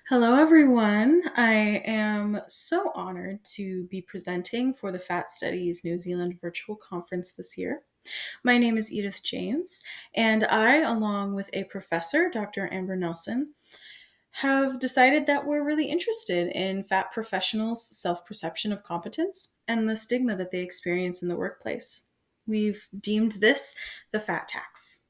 Hello, everyone. I am so honored to be presenting for the Fat Studies New Zealand virtual conference this year. My name is Edith James, and I, along with a professor, Dr. Amber Nelson, have decided that we're really interested in fat professionals' self perception of competence and the stigma that they experience in the workplace. We've deemed this the fat tax.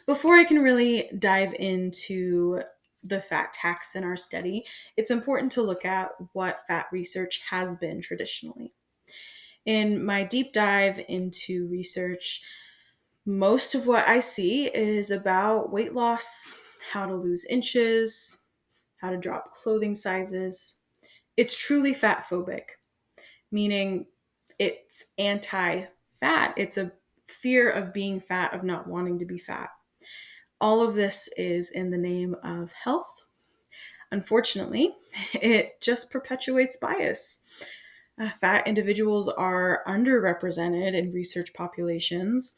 Before I can really dive into the fat tax in our study, it's important to look at what fat research has been traditionally. In my deep dive into research, most of what I see is about weight loss, how to lose inches, how to drop clothing sizes. It's truly fat phobic, meaning it's anti fat. It's a fear of being fat, of not wanting to be fat. All of this is in the name of health. Unfortunately, it just perpetuates bias. Fat individuals are underrepresented in research populations,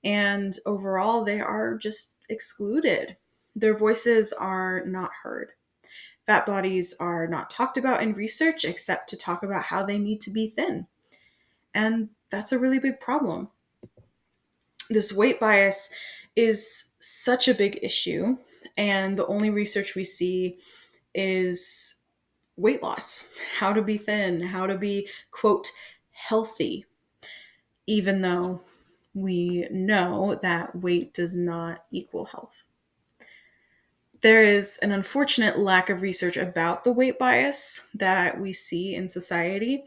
and overall, they are just excluded. Their voices are not heard. Fat bodies are not talked about in research except to talk about how they need to be thin. And that's a really big problem. This weight bias is such a big issue, and the only research we see is weight loss, how to be thin, how to be, quote, healthy, even though we know that weight does not equal health. There is an unfortunate lack of research about the weight bias that we see in society,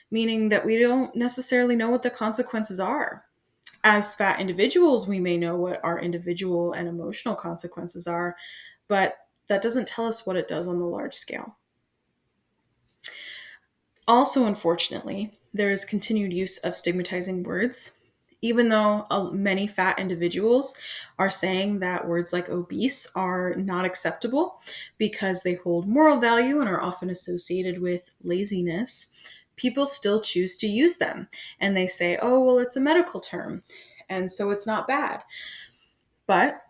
meaning that we don't necessarily know what the consequences are. As fat individuals, we may know what our individual and emotional consequences are, but that doesn't tell us what it does on the large scale. Also, unfortunately, there is continued use of stigmatizing words. Even though many fat individuals are saying that words like obese are not acceptable because they hold moral value and are often associated with laziness, people still choose to use them. And they say, oh, well, it's a medical term, and so it's not bad. But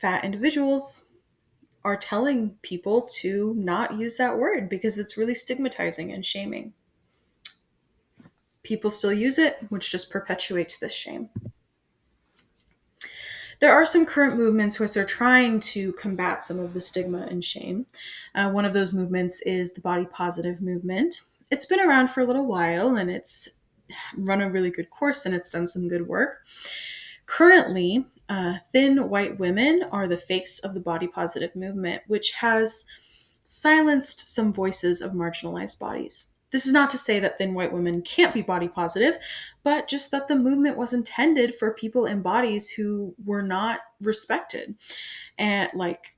fat individuals are telling people to not use that word because it's really stigmatizing and shaming. People still use it, which just perpetuates this shame. There are some current movements which are trying to combat some of the stigma and shame. One of those movements is the body positive movement. It's been around for a little while, and it's run a really good course, and it's done some good work. Currently, thin white women are the face of the body positive movement, which has silenced some voices of marginalized bodies. This is not to say that thin white women can't be body positive, but just that the movement was intended for people in bodies who were not respected, and like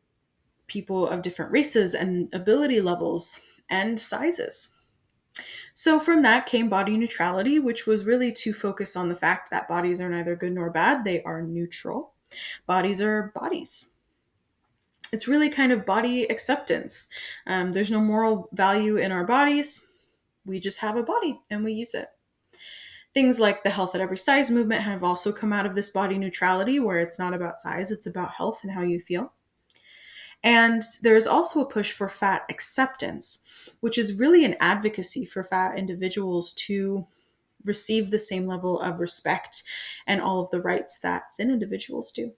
people of different races and ability levels and sizes. So from that came body neutrality, which was really to focus on the fact that bodies are neither good nor bad, they are neutral. Bodies are bodies. It's really kind of body acceptance. There's no moral value in our bodies. We just have a body and we use it. Things like the health at every size movement have also come out of this body neutrality, where it's not about size, it's about health and how you feel. And there is also a push for fat acceptance, which is really an advocacy for fat individuals to receive the same level of respect and all of the rights that thin individuals do.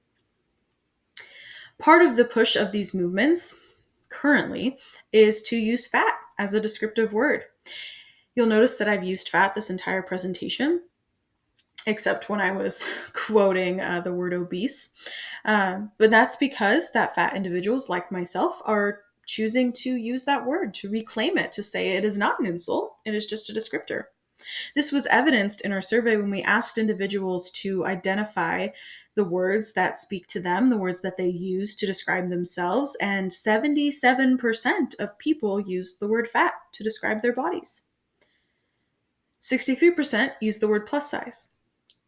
Part of the push of these movements currently is to use fat as a descriptive word. You'll notice that I've used fat this entire presentation, except when I was quoting the word obese. But that's because that fat individuals like myself are choosing to use that word, to reclaim it, to say it is not an insult, it is just a descriptor. This was evidenced in our survey when we asked individuals to identify the words that speak to them, the words that they use to describe themselves, and 77% of people used the word fat to describe their bodies. 63% used the word plus size.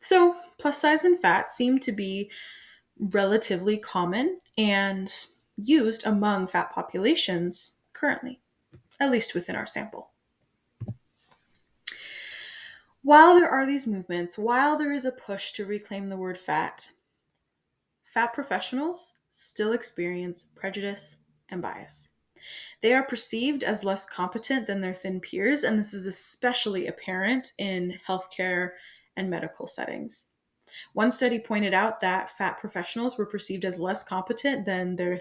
So plus size and fat seem to be relatively common and used among fat populations currently, at least within our sample. While there are these movements, while there is a push to reclaim the word fat, fat professionals still experience prejudice and bias. They are perceived as less competent than their thin peers, and this is especially apparent in healthcare and medical settings. One study pointed out that fat professionals were perceived as less competent than their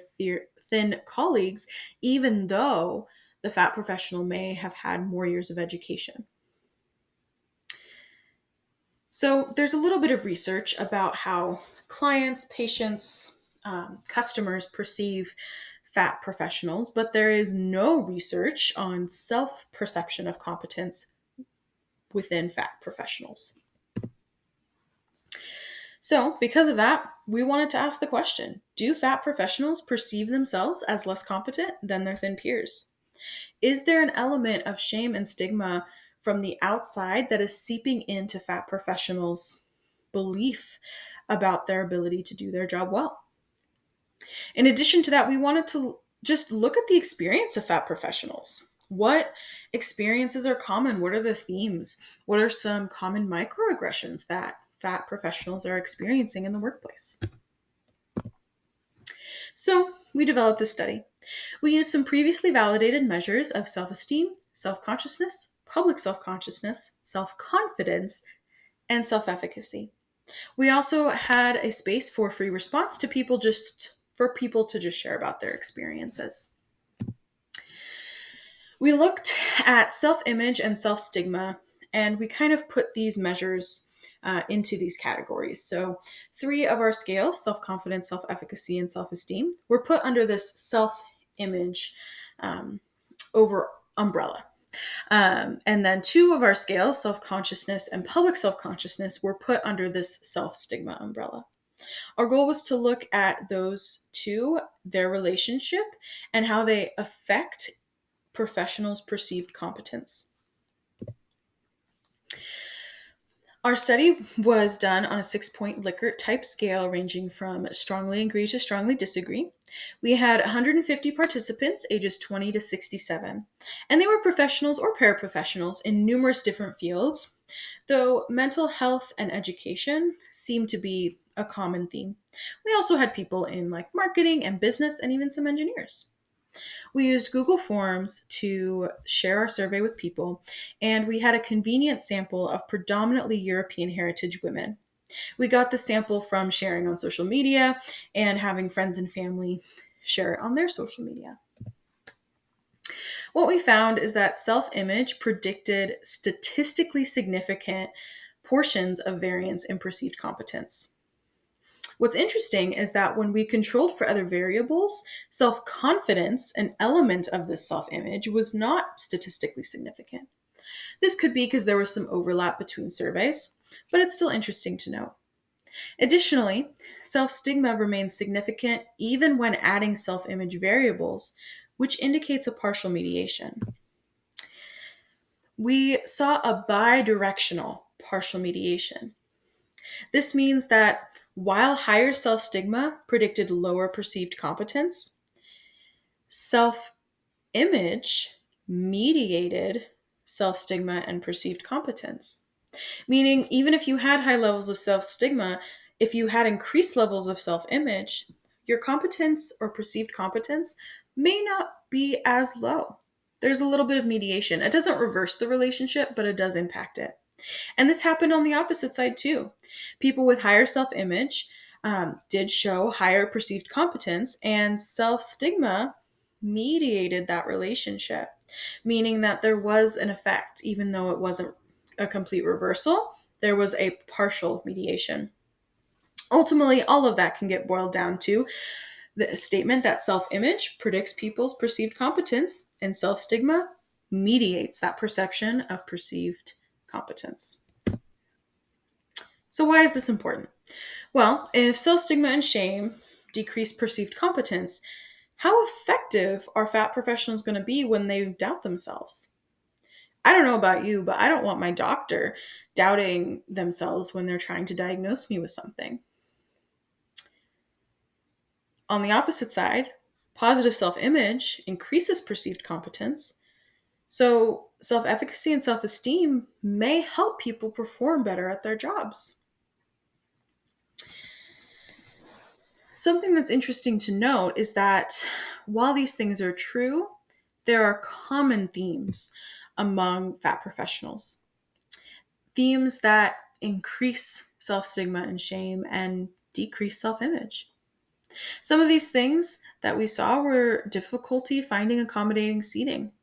thin colleagues, even though the fat professional may have had more years of education. So there's a little bit of research about how clients, patients, customers perceive fat professionals, but there is no research on self-perception of competence within fat professionals. So, because of that, we wanted to ask the question, do fat professionals perceive themselves as less competent than their thin peers? Is there an element of shame and stigma from the outside that is seeping into fat professionals' belief about their ability to do their job well? In addition to that, we wanted to just look at the experience of fat professionals. What experiences are common? What are the themes? What are some common microaggressions that fat professionals are experiencing in the workplace? So we developed this study. We used some previously validated measures of self-esteem, self-consciousness, public self-consciousness, self-confidence, and self-efficacy. We also had a space for free response to people to just share about their experiences. We looked at self-image and self-stigma, and we kind of put these measures into these categories. So 3 of our scales, self-confidence, self-efficacy, and self-esteem, were put under this self-image over umbrella. And then 2 of our scales, self-consciousness and public self-consciousness, were put under this self-stigma umbrella. Our goal was to look at those 2, their relationship, and how they affect professionals' perceived competence. Our study was done on a 6-point Likert type scale ranging from strongly agree to strongly disagree. We had 150 participants ages 20 to 67, and they were professionals or paraprofessionals in numerous different fields, though mental health and education seemed to be a common theme. We also had people in like marketing and business and even some engineers. We used Google Forms to share our survey with people, and we had a convenient sample of predominantly European heritage women. We got the sample from sharing on social media and having friends and family share it on their social media. What we found is that self-image predicted statistically significant portions of variance in perceived competence. What's interesting is that when we controlled for other variables, self-confidence, an element of this self-image, was not statistically significant. This could be because there was some overlap between surveys, but it's still interesting to note. Additionally, self-stigma remains significant even when adding self-image variables, which indicates a partial mediation. We saw a bidirectional partial mediation. This means that while higher self-stigma predicted lower perceived competence, self-image mediated self-stigma and perceived competence. Meaning, even if you had high levels of self-stigma, if you had increased levels of self-image, your competence or perceived competence may not be as low. There's a little bit of mediation. It doesn't reverse the relationship, but it does impact it. And this happened on the opposite side too. People with higher self-image did show higher perceived competence, and self-stigma mediated that relationship, meaning that there was an effect. Even though it wasn't a complete reversal, there was a partial mediation. Ultimately, all of that can get boiled down to the statement that self-image predicts people's perceived competence, and self-stigma mediates that perception of perceived competence. So why is this important? Well, if self-stigma and shame decrease perceived competence, how effective are fat professionals going to be when they doubt themselves? I don't know about you, but I don't want my doctor doubting themselves when they're trying to diagnose me with something. On the opposite side, positive self-image increases perceived competence. So self-efficacy and self-esteem may help people perform better at their jobs. Something that's interesting to note is that while these things are true, there are common themes among fat professionals. Themes that increase self stigma and shame and decrease self image. Some of these things that we saw were difficulty finding accommodating seating.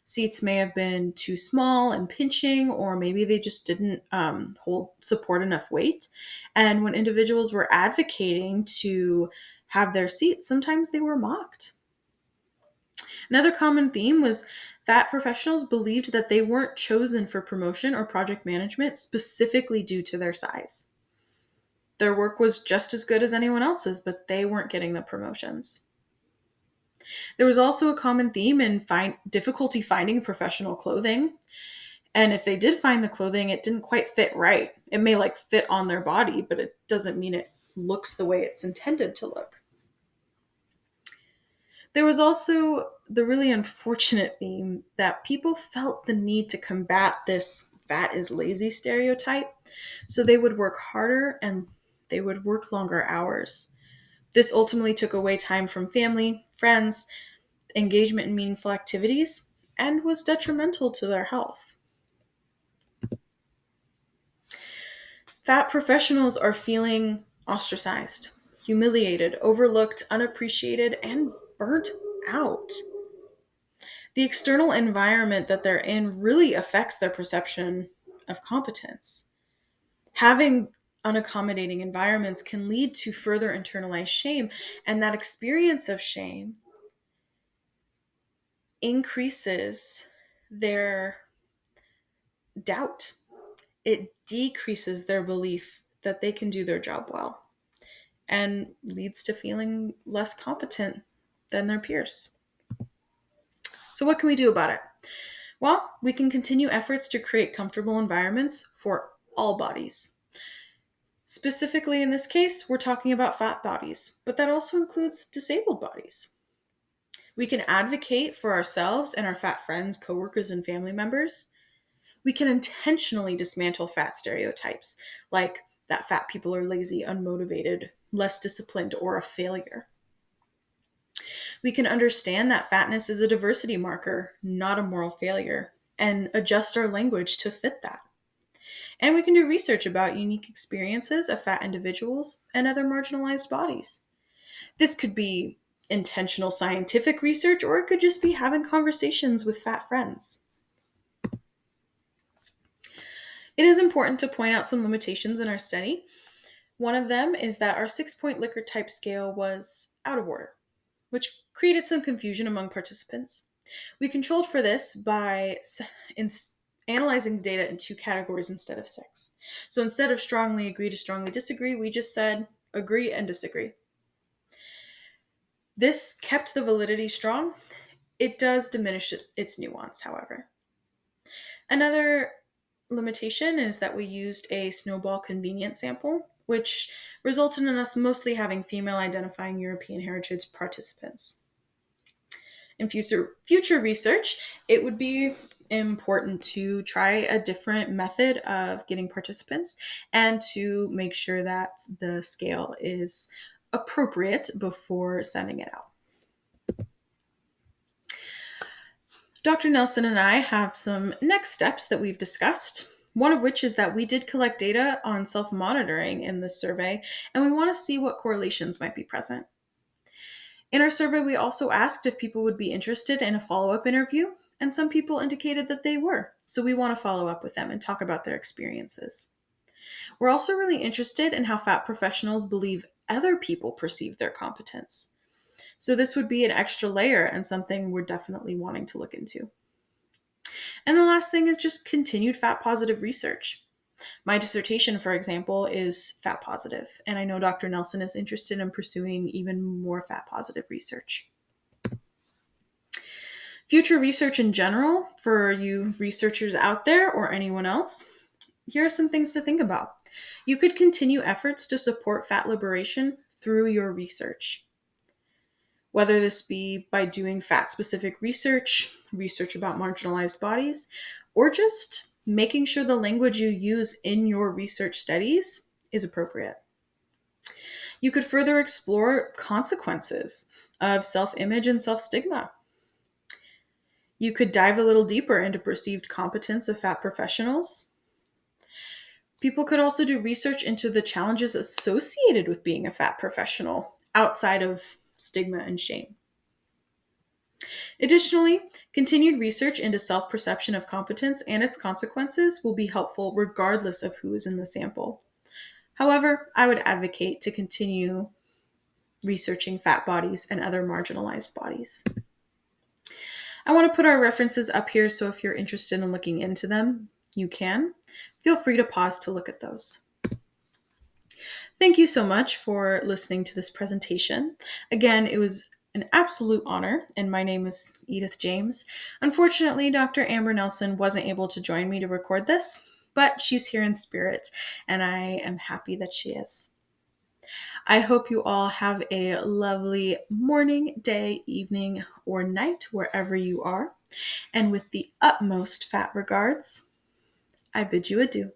Seats may have been too small and pinching, or maybe they just didn't hold support enough weight. And when individuals were advocating to have their seats, sometimes they were mocked. Another common theme was fat professionals believed that they weren't chosen for promotion or project management specifically due to their size. Their work was just as good as anyone else's, but they weren't getting the promotions. There was also a common theme in difficulty finding professional clothing. And if they did find the clothing, it didn't quite fit right. It may fit on their body, but it doesn't mean it looks the way it's intended to look. There was also the really unfortunate theme that people felt the need to combat this fat is lazy stereotype. So they would work harder and they would work longer hours. This ultimately took away time from family, friends, engagement in meaningful activities, and was detrimental to their health. Fat professionals are feeling ostracized, humiliated, overlooked, unappreciated, and burnt out. The external environment that they're in really affects their perception of competence. Having unaccommodating environments can lead to further internalized shame, and that experience of shame increases their doubt. It decreases their belief that they can do their job well and leads to feeling less competent than their peers. So, what can we do about it? Well, we can continue efforts to create comfortable environments for all bodies. Specifically, in this case, we're talking about fat bodies, but that also includes disabled bodies. We can advocate for ourselves and our fat friends, coworkers, and family members. We can intentionally dismantle fat stereotypes, like that fat people are lazy, unmotivated, less disciplined, or a failure. We can understand that fatness is a diversity marker, not a moral failure, and adjust our language to fit that. And we can do research about unique experiences of fat individuals and other marginalized bodies. This could be intentional scientific research, or it could just be having conversations with fat friends. It is important to point out some limitations in our study. One of them is that our 6-point Likert type scale was out of order, which created some confusion among participants. We controlled for this by analyzing the data in 2 categories instead of 6. So instead of strongly agree to strongly disagree, we just said agree and disagree. This kept the validity strong. It does diminish its nuance, however. Another limitation is that we used a snowball convenience sample, which resulted in us mostly having female identifying European heritage participants. In future research, it would be important to try a different method of getting participants and to make sure that the scale is appropriate before sending it out. Dr. Nelson and I have some next steps that we've discussed, one of which is that we did collect data on self-monitoring in this survey, and we want to see what correlations might be present. In our survey, we also asked if people would be interested in a follow-up interview, and some people indicated that they were, so we want to follow up with them and talk about their experiences. We're also really interested in how fat professionals believe other people perceive their competence. So this would be an extra layer and something we're definitely wanting to look into. And the last thing is just continued fat positive research. My dissertation, for example, is fat positive, and I know Dr. Nelson is interested in pursuing even more fat positive research. Future research in general, for you researchers out there or anyone else, here are some things to think about. You could continue efforts to support fat liberation through your research. Whether this be by doing fat-specific research about marginalized bodies, or just making sure the language you use in your research studies is appropriate. You could further explore consequences of self image and self stigma. You could dive a little deeper into perceived competence of fat professionals. People could also do research into the challenges associated with being a fat professional outside of stigma and shame. Additionally, continued research into self perception of competence and its consequences will be helpful regardless of who is in the sample. However, I would advocate to continue researching fat bodies and other marginalized bodies. I want to put our references up here, so if you're interested in looking into them, you can. Feel free to pause to look at those. Thank you so much for listening to this presentation. Again, it was an absolute honor, and my name is Edith James. Unfortunately, Dr. Amber Nelson wasn't able to join me to record this, but she's here in spirit, and I am happy that she is. I hope you all have a lovely morning, day, evening, or night, wherever you are. And with the utmost fat regards, I bid you adieu.